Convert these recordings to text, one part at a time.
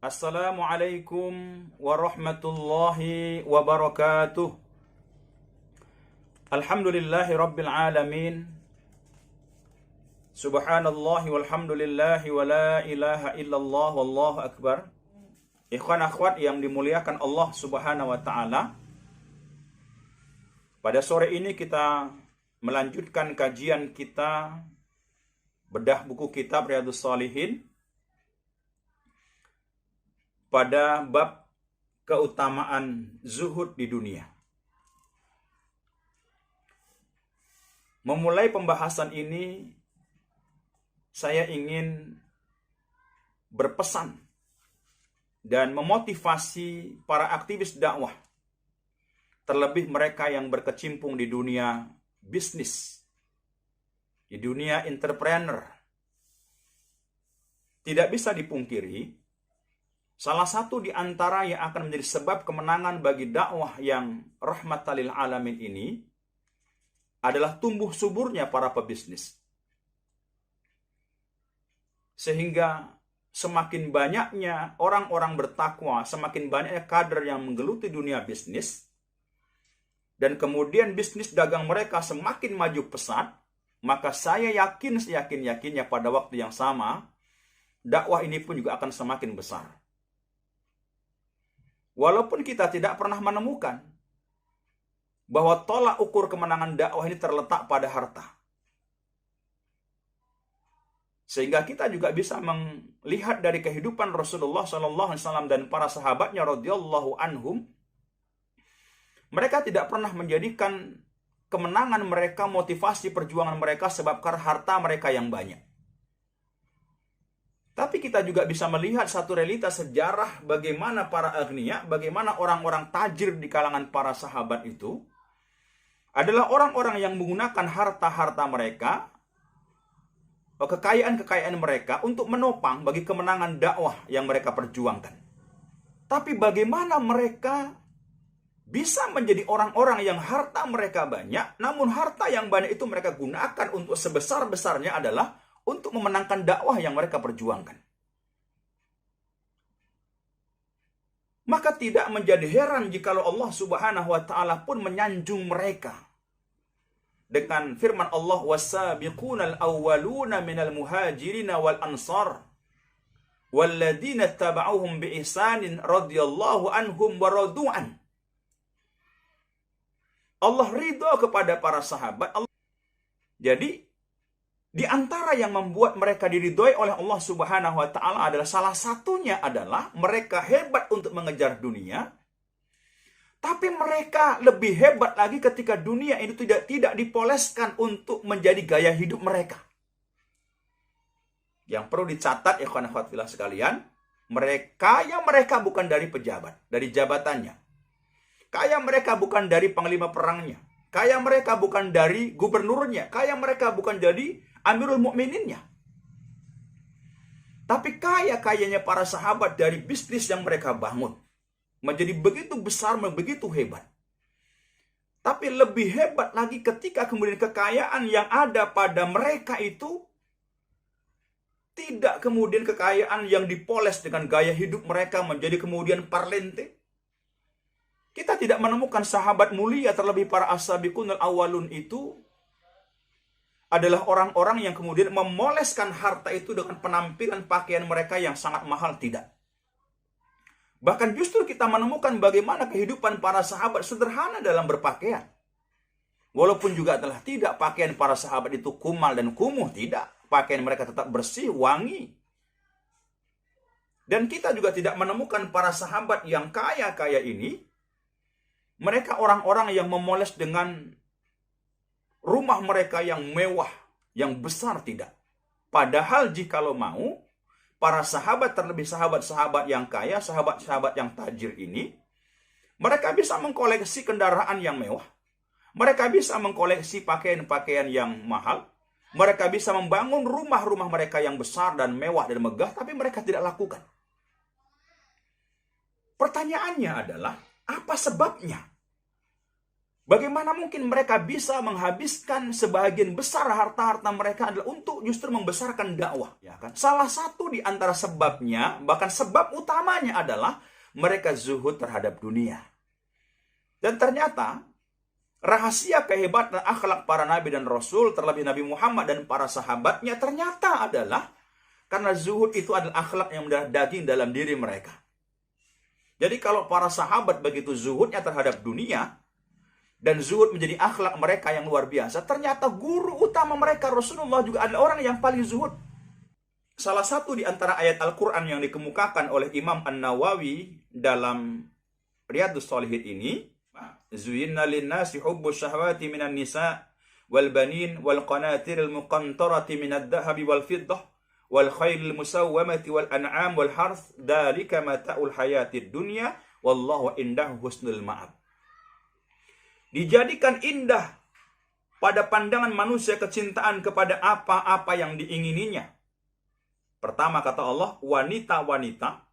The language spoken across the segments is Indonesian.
Assalamualaikum warahmatullahi wabarakatuh. Alhamdulillahi rabbil alamin. Subhanallahi walhamdulillahi wa la ilaha illallah wallahu akbar. Ikhwan akhwat yang dimuliakan Allah subhanahu wa ta'ala, pada sore ini kita melanjutkan kajian kita bedah buku kitab Riyadhus Shalihin pada bab keutamaan zuhud di dunia. Memulai pembahasan ini, saya ingin berpesan dan memotivasi para aktivis dakwah, terlebih mereka yang berkecimpung di dunia bisnis, di dunia entrepreneur. Tidak bisa dipungkiri, salah satu di antara yang akan menjadi sebab kemenangan bagi dakwah yang rahmatan lil alamin ini adalah tumbuh suburnya para pebisnis. Sehingga semakin banyaknya orang-orang bertakwa, semakin banyaknya kader yang menggeluti dunia bisnis, dan kemudian bisnis dagang mereka semakin maju pesat, maka saya yakin seyakin-yakinnya pada waktu yang sama, dakwah ini pun juga akan semakin besar. Walaupun kita tidak pernah menemukan bahwa tolak ukur kemenangan dakwah ini terletak pada harta. Sehingga kita juga bisa melihat dari kehidupan Rasulullah SAW dan para sahabatnya radhiyallahu anhum, mereka tidak pernah menjadikan kemenangan mereka, motivasi perjuangan mereka sebab karena harta mereka yang banyak. Tapi kita juga bisa melihat satu realitas sejarah bagaimana para agniya, bagaimana orang-orang tajir di kalangan para sahabat itu adalah orang-orang yang menggunakan harta-harta mereka, kekayaan-kekayaan mereka untuk menopang bagi kemenangan dakwah yang mereka perjuangkan. Tapi bagaimana mereka bisa menjadi orang-orang yang harta mereka banyak, namun harta yang banyak itu mereka gunakan untuk sebesar-besarnya adalah untuk memenangkan dakwah yang mereka perjuangkan. Maka tidak menjadi heran jikalau Allah Subhanahu wa taala pun menyanjung mereka dengan firman Allah, was-sabiqunal awwaluna minal muhajirin wal ansar walladzina tabauhum bi ihsanin radhiyallahu anhum wa radu'an. Allah ridha kepada para sahabat. Jadi di antara yang membuat mereka diridhoi oleh Allah Subhanahu wa taala adalah salah satunya adalah mereka hebat untuk mengejar dunia. Tapi mereka lebih hebat lagi ketika dunia ini tidak dipoleskan untuk menjadi gaya hidup mereka. Yang perlu dicatat ikhwan akhwat fillah sekalian, mereka bukan dari pejabat, dari jabatannya. Kaya mereka bukan dari panglima perangnya. Kaya mereka bukan dari gubernurnya. Kaya mereka bukan dari Amirul Mukmininnya. Tapi kaya-kayanya para sahabat dari bisnis yang mereka bangun menjadi begitu besar, begitu hebat. Tapi lebih hebat lagi ketika kemudian kekayaan yang ada pada mereka itu tidak kemudian kekayaan yang dipoles dengan gaya hidup mereka menjadi kemudian parlente. Kita tidak menemukan sahabat mulia, terlebih para as-sabiqunal awwalun itu adalah orang-orang yang kemudian memoleskan harta itu dengan penampilan pakaian mereka yang sangat mahal, tidak. Bahkan justru kita menemukan bagaimana kehidupan para sahabat sederhana dalam berpakaian. Walaupun juga telah tidak pakaian para sahabat itu kumal dan kumuh, tidak. Pakaian mereka tetap bersih, wangi. Dan kita juga tidak menemukan para sahabat yang kaya-kaya ini, mereka orang-orang yang memoles dengan rumah mereka yang mewah, yang besar, tidak. Padahal jikalau mau, para sahabat, terlebih sahabat-sahabat yang kaya, sahabat-sahabat yang tajir ini, mereka bisa mengkoleksi kendaraan yang mewah. Mereka bisa mengkoleksi pakaian-pakaian yang mahal. Mereka bisa membangun rumah-rumah mereka yang besar dan mewah dan megah, tapi mereka tidak lakukan. Pertanyaannya adalah, apa sebabnya? Bagaimana mungkin mereka bisa menghabiskan sebagian besar harta-harta mereka adalah untuk justru membesarkan dakwah, ya kan? Salah satu di antara sebabnya, bahkan sebab utamanya adalah mereka zuhud terhadap dunia. Dan ternyata rahasia kehebatan akhlak para nabi dan rasul, terlebih Nabi Muhammad dan para sahabatnya, ternyata adalah karena zuhud itu adalah akhlak yang mendarah daging dalam diri mereka. Jadi kalau para sahabat begitu zuhudnya terhadap dunia, dan zuhud menjadi akhlak mereka yang luar biasa, ternyata guru utama mereka Rasulullah juga adalah orang yang paling zuhud. Salah satu di antara ayat Al-Quran yang dikemukakan oleh Imam An-Nawawi dalam Riyadhus Shalihin ini, Zuyinna linnasi hubbus syahwati minan nisa wal banin wal qanatiril muqantarati minad dhahabi wal fiddah wal khairil musawwamati wal an'am wal harth dzalika mata'ul hayatid dunya wallahu indahu husnul ma'ab. Dijadikan indah pada pandangan manusia kecintaan kepada apa-apa yang diingininya. Pertama kata Allah, wanita-wanita,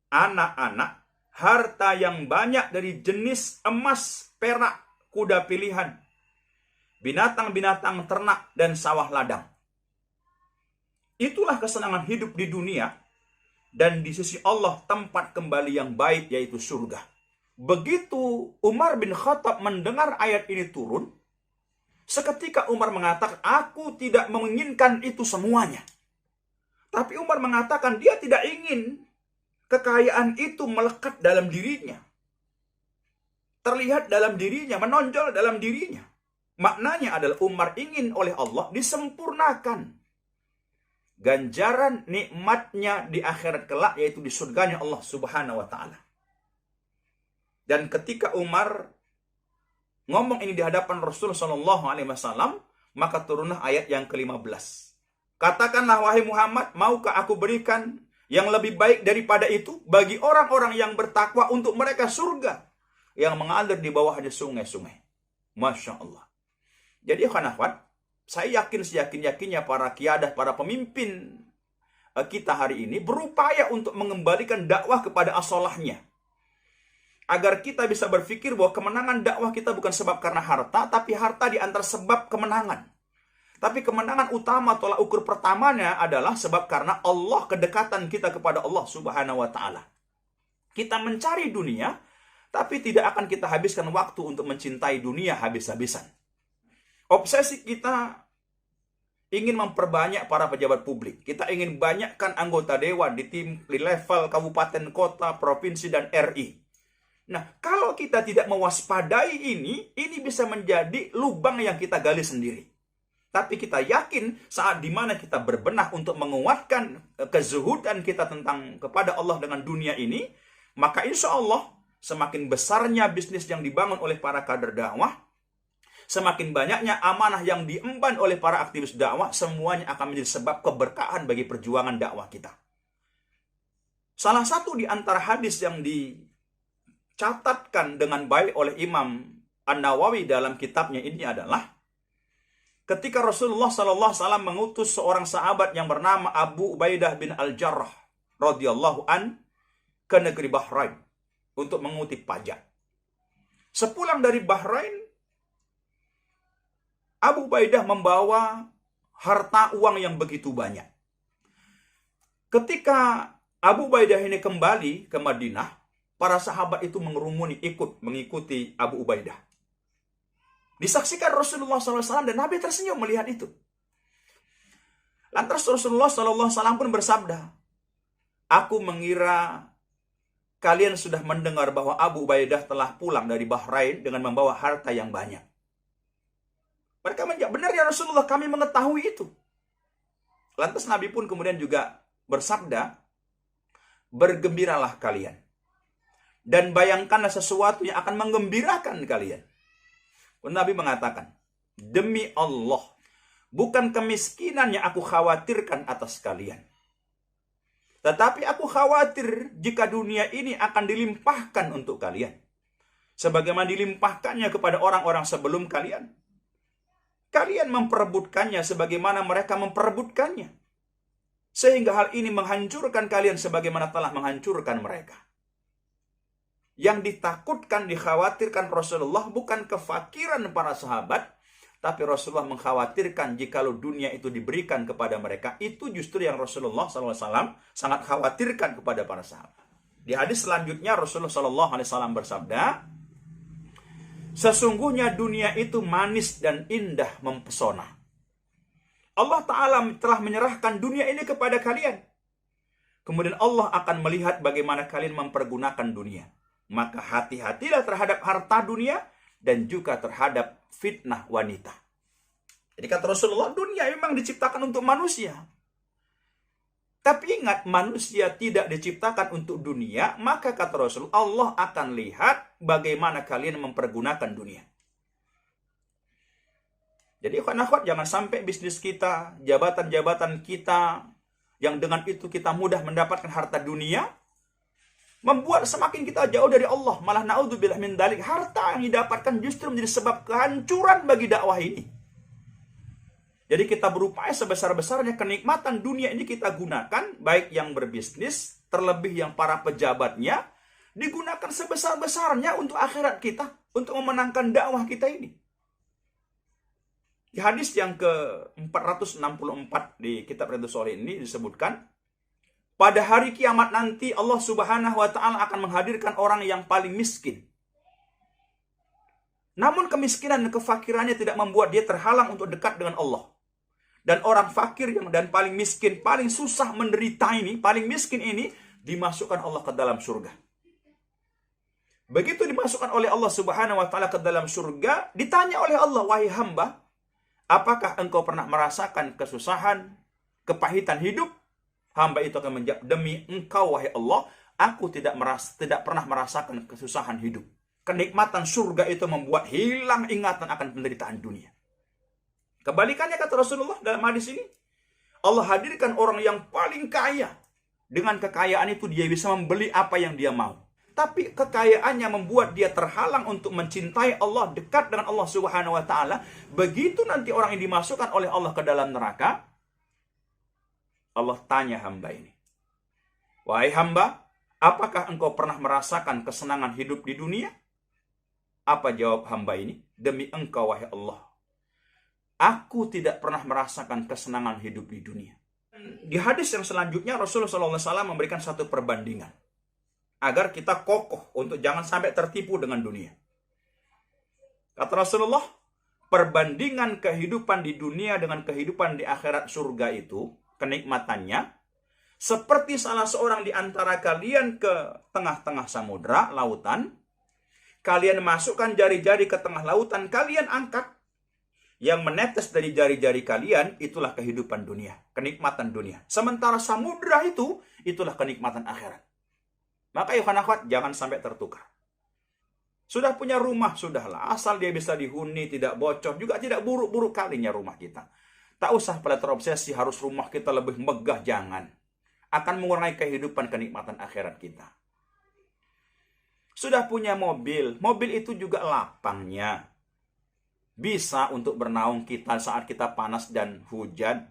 anak-anak, harta yang banyak dari jenis emas, perak, kuda pilihan, binatang-binatang ternak, dan sawah ladang. Itulah kesenangan hidup di dunia, dan di sisi Allah tempat kembali yang baik, yaitu surga. Begitu Umar bin Khattab mendengar ayat ini turun, seketika Umar mengatakan, aku tidak menginginkan itu semuanya. Tapi Umar mengatakan dia tidak ingin kekayaan itu melekat dalam dirinya. Terlihat dalam dirinya, menonjol dalam dirinya. Maknanya adalah Umar ingin oleh Allah disempurnakan ganjaran nikmatnya di akhirat kelak, yaitu di surganya Allah Subhanahu wa ta'ala. Dan ketika Umar ngomong ini di hadapan Rasul Shallallahu Alaihi Wasallam, maka turunlah ayat yang ke-15. Katakanlah wahai Muhammad, maukah aku berikan yang lebih baik daripada itu bagi orang-orang yang bertakwa, untuk mereka surga yang mengalir di bawahnya sungai-sungai. Masya Allah. Jadi akhwat, saya yakin seyakin-yakinnya para qiyadah, para pemimpin kita hari ini berupaya untuk mengembalikan dakwah kepada asalahnya. Agar kita bisa berpikir bahwa kemenangan dakwah kita bukan sebab karena harta, tapi harta di antara sebab kemenangan. Tapi kemenangan utama, tolak ukur pertamanya adalah sebab karena Allah, kedekatan kita kepada Allah Subhanahu wa ta'ala. Kita mencari dunia, tapi tidak akan kita habiskan waktu untuk mencintai dunia habis-habisan. Obsesi kita ingin memperbanyak para pejabat publik. Kita ingin banyakkan anggota dewan di level kabupaten, kota, provinsi, dan RI. Nah, kalau kita tidak mewaspadai ini bisa menjadi lubang yang kita gali sendiri. Tapi kita yakin saat dimana kita berbenah untuk menguatkan kezuhudan kita tentang kepada Allah dengan dunia ini, maka insya Allah semakin besarnya bisnis yang dibangun oleh para kader dakwah, semakin banyaknya amanah yang diemban oleh para aktivis dakwah, semuanya akan menjadi sebab keberkahan bagi perjuangan dakwah kita. Salah satu di antara hadis yang dicatatkan dengan baik oleh Imam An-Nawawi dalam kitabnya ini adalah ketika Rasulullah SAW mengutus seorang sahabat yang bernama Abu Ubaidah bin Al-Jarrah radhiyallahu an ke negeri Bahrain untuk mengutip pajak. Sepulang dari Bahrain, Abu Ubaidah membawa harta uang yang begitu banyak. Ketika Abu Ubaidah ini kembali ke Madinah, para sahabat itu mengerumuni mengikuti Abu Ubaidah. Disaksikan Rasulullah SAW dan Nabi tersenyum melihat itu. Lantas Rasulullah SAW pun bersabda, aku mengira kalian sudah mendengar bahwa Abu Ubaidah telah pulang dari Bahrain dengan membawa harta yang banyak. Mereka menjawab, benar ya Rasulullah, kami mengetahui itu. Lantas Nabi pun kemudian juga bersabda, bergembiralah kalian. Dan bayangkanlah sesuatu yang akan menggembirakan kalian. Nabi mengatakan, demi Allah, bukan kemiskinan yang aku khawatirkan atas kalian. Tetapi aku khawatir jika dunia ini akan dilimpahkan untuk kalian. Sebagaimana dilimpahkannya kepada orang-orang sebelum kalian. Kalian memperebutkannya sebagaimana mereka memperebutkannya. Sehingga hal ini menghancurkan kalian sebagaimana telah menghancurkan mereka. Yang ditakutkan, dikhawatirkan Rasulullah bukan kefakiran para sahabat, tapi Rasulullah mengkhawatirkan jikalau dunia itu diberikan kepada mereka. Itu justru yang Rasulullah SAW sangat khawatirkan kepada para sahabat. Di hadis selanjutnya Rasulullah SAW bersabda, sesungguhnya dunia itu manis dan indah mempesona. Allah Ta'ala telah menyerahkan dunia ini kepada kalian. Kemudian Allah akan melihat bagaimana kalian mempergunakan dunia. Maka hati-hatilah terhadap harta dunia dan juga terhadap fitnah wanita. Jadi kata Rasulullah, dunia memang diciptakan untuk manusia. Tapi ingat, manusia tidak diciptakan untuk dunia, maka kata Rasul, Allah akan lihat bagaimana kalian mempergunakan dunia. Jadi akhwat, jangan sampai bisnis kita, jabatan-jabatan kita, yang dengan itu kita mudah mendapatkan harta dunia, membuat semakin kita jauh dari Allah. Malah na'udzubillah min dzalik, harta yang didapatkan justru menjadi sebab kehancuran bagi dakwah ini. Jadi kita berupaya sebesar-besarnya kenikmatan dunia ini kita gunakan, baik yang berbisnis, terlebih yang para pejabatnya, digunakan sebesar-besarnya untuk akhirat kita, untuk memenangkan dakwah kita ini. Di hadis yang ke-464 di kitab Riyadhus Shalihin ini disebutkan, pada hari kiamat nanti Allah Subhanahu wa Ta'ala akan menghadirkan orang yang paling miskin. Namun kemiskinan dan kefakirannya tidak membuat dia terhalang untuk dekat dengan Allah. Dan orang fakir dan paling miskin, paling susah menderita ini, paling miskin ini, dimasukkan Allah ke dalam surga. Begitu dimasukkan oleh Allah Subhanahu wa Ta'ala ke dalam surga, ditanya oleh Allah, wahai hamba, apakah engkau pernah merasakan kesusahan, kepahitan hidup? Hamba itu akan menjawab, demi engkau wahai Allah, aku tidak pernah merasakan kesusahan hidup. Kenikmatan surga itu membuat hilang ingatan akan penderitaan dunia. Kebalikannya kata Rasulullah dalam hadis ini, Allah hadirkan orang yang paling kaya. Dengan kekayaan itu dia bisa membeli apa yang dia mau. Tapi kekayaannya membuat dia terhalang untuk mencintai Allah, dekat dengan Allah Subhanahu wa Ta'ala. Begitu nanti orang yang dimasukkan oleh Allah ke dalam neraka, Allah tanya hamba ini, wahai hamba, apakah engkau pernah merasakan kesenangan hidup di dunia? Apa jawab hamba ini? Demi engkau wahai Allah, aku tidak pernah merasakan kesenangan hidup di dunia. Di hadis yang selanjutnya Rasulullah SAW memberikan satu perbandingan agar kita kokoh untuk jangan sampai tertipu dengan dunia. Kata Rasulullah, perbandingan kehidupan di dunia dengan kehidupan di akhirat surga itu, kenikmatannya, seperti salah seorang di antara kalian ke tengah-tengah samudra, lautan, kalian masukkan jari-jari ke tengah lautan, kalian angkat, yang menetes dari jari-jari kalian, itulah kehidupan dunia, kenikmatan dunia. Sementara samudra itu, itulah kenikmatan akhirat. Maka ikhwan akhwat, jangan sampai tertukar. Sudah punya rumah, sudahlah. Asal dia bisa dihuni, tidak bocor, juga tidak buruk-buruk kalinya rumah kita. Tak usah pada terobsesi harus rumah kita lebih megah, jangan. Akan mengurangi kehidupan kenikmatan akhirat kita. Sudah punya mobil, mobil itu juga lapangnya. Bisa untuk bernaung kita saat kita panas dan hujan.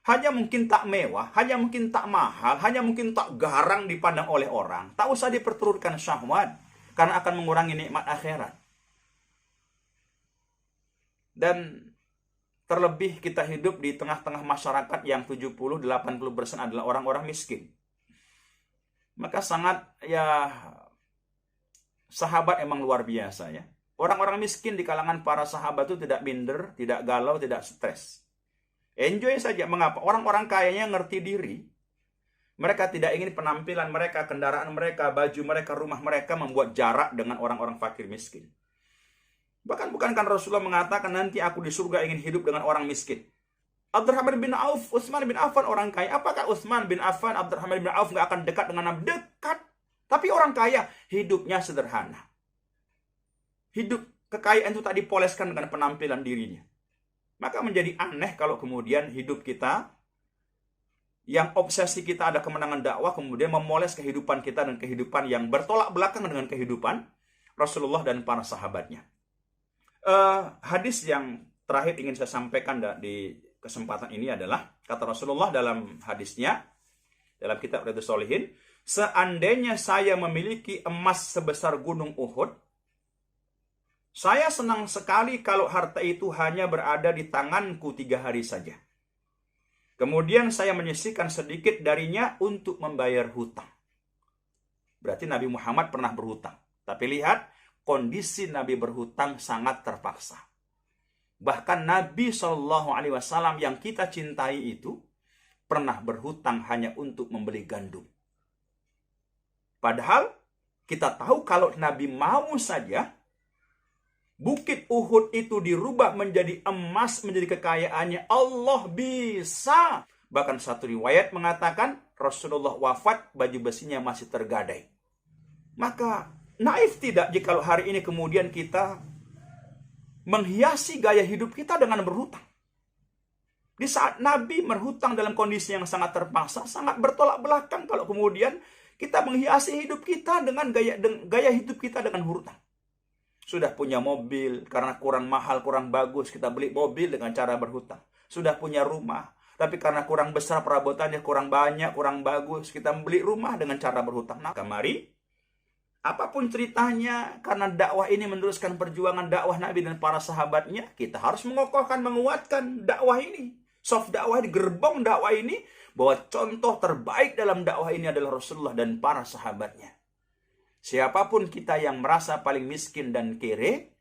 Hanya mungkin tak mewah, hanya mungkin tak mahal, hanya mungkin tak garang dipandang oleh orang. Tak usah diperturutkan syahwat, karena akan mengurangi nikmat akhirat. Dan terlebih kita hidup di tengah-tengah masyarakat yang 70-80% adalah orang-orang miskin. Maka sangat, sahabat emang luar biasa ya. Orang-orang miskin di kalangan para sahabat itu tidak minder, tidak galau, tidak stres. Enjoy saja. Mengapa? Orang-orang kayanya ngerti diri. Mereka tidak ingin penampilan mereka, kendaraan mereka, baju mereka, rumah mereka membuat jarak dengan orang-orang fakir miskin. Bahkan bukankah Rasulullah mengatakan nanti aku di surga ingin hidup dengan orang miskin. Abdurrahman bin Auf, Utsman bin Affan orang kaya. Apakah Utsman bin Affan, Abdurrahman bin Auf nggak akan dekat dengan Nabi? Dekat. Tapi orang kaya hidupnya sederhana. Hidup kekayaan itu tak dipoleskan dengan penampilan dirinya. Maka menjadi aneh kalau kemudian hidup kita, yang obsesi kita ada kemenangan dakwah, kemudian memoles kehidupan kita dan kehidupan yang bertolak belakang dengan kehidupan Rasulullah dan para sahabatnya. Hadis yang terakhir ingin saya sampaikan di kesempatan ini adalah, kata Rasulullah dalam hadisnya, dalam kitab Riyadhus Shalihin, seandainya saya memiliki emas sebesar gunung Uhud, saya senang sekali kalau harta itu hanya berada di tanganku 3 hari saja. Kemudian saya menyisihkan sedikit darinya untuk membayar hutang. Berarti Nabi Muhammad pernah berhutang. Tapi lihat, kondisi Nabi berhutang sangat terpaksa. Bahkan Nabi SAW yang kita cintai itu pernah berhutang hanya untuk membeli gandum. Padahal kita tahu kalau Nabi mau saja, Bukit Uhud itu dirubah menjadi emas, menjadi kekayaannya. Allah bisa. Bahkan satu riwayat mengatakan Rasulullah wafat, baju besinya masih tergadai. Maka naif tidak jika hari ini kemudian kita menghiasi gaya hidup kita dengan berhutang. Di saat Nabi berhutang dalam kondisi yang sangat terpaksa, sangat bertolak belakang kalau kemudian kita menghiasi hidup kita dengan gaya hidup kita dengan hutang. Sudah punya mobil, karena kurang mahal, kurang bagus, kita beli mobil dengan cara berhutang. Sudah punya rumah, tapi karena kurang besar perabotannya, kurang banyak, kurang bagus, kita beli rumah dengan cara berhutang. Nah, mari, apapun ceritanya, karena dakwah ini meneruskan perjuangan dakwah Nabi dan para sahabatnya, kita harus mengokohkan, menguatkan dakwah ini. Soft dakwah di gerbong dakwah ini, bahwa contoh terbaik dalam dakwah ini adalah Rasulullah dan para sahabatnya. Siapapun kita yang merasa paling miskin dan kere,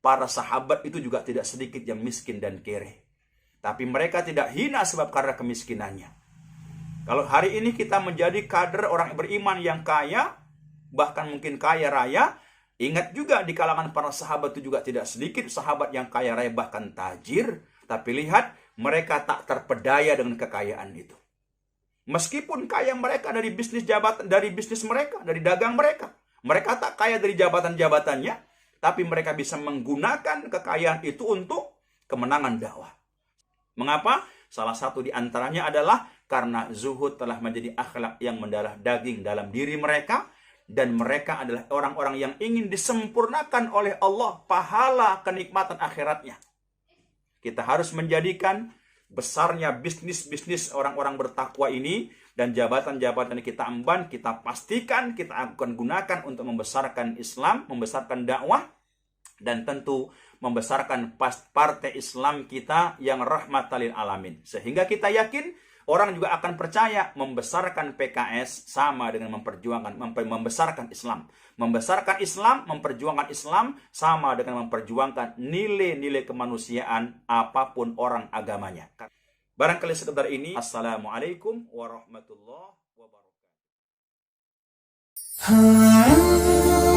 para sahabat itu juga tidak sedikit yang miskin dan kere. Tapi mereka tidak hina sebab karena kemiskinannya. Kalau hari ini kita menjadi kader orang beriman yang kaya, bahkan mungkin kaya raya, ingat juga di kalangan para sahabat itu juga tidak sedikit sahabat yang kaya raya bahkan tajir. Tapi lihat, mereka tak terpedaya dengan kekayaan itu. Meskipun kaya mereka dari bisnis jabatan, dari bisnis mereka, dari dagang mereka. Mereka tak kaya dari jabatan-jabatannya, tapi mereka bisa menggunakan kekayaan itu untuk kemenangan dakwah. Mengapa? Salah satu di antaranya adalah karena zuhud telah menjadi akhlak yang mendarah daging dalam diri mereka, dan mereka adalah orang-orang yang ingin disempurnakan oleh Allah pahala kenikmatan akhiratnya. Kita harus menjadikan besarnya bisnis-bisnis orang-orang bertakwa ini dan jabatan-jabatan yang kita emban, kita pastikan kita akan gunakan untuk membesarkan Islam, membesarkan dakwah, dan tentu membesarkan partai Islam kita yang rahmatan lil alamin. Sehingga kita yakin orang juga akan percaya membesarkan PKS sama dengan membesarkan Islam. Membesarkan Islam, memperjuangkan Islam sama dengan memperjuangkan nilai-nilai kemanusiaan apapun orang agamanya. Barangkali sekedar ini. Assalamualaikum warahmatullahi wabarakatuh.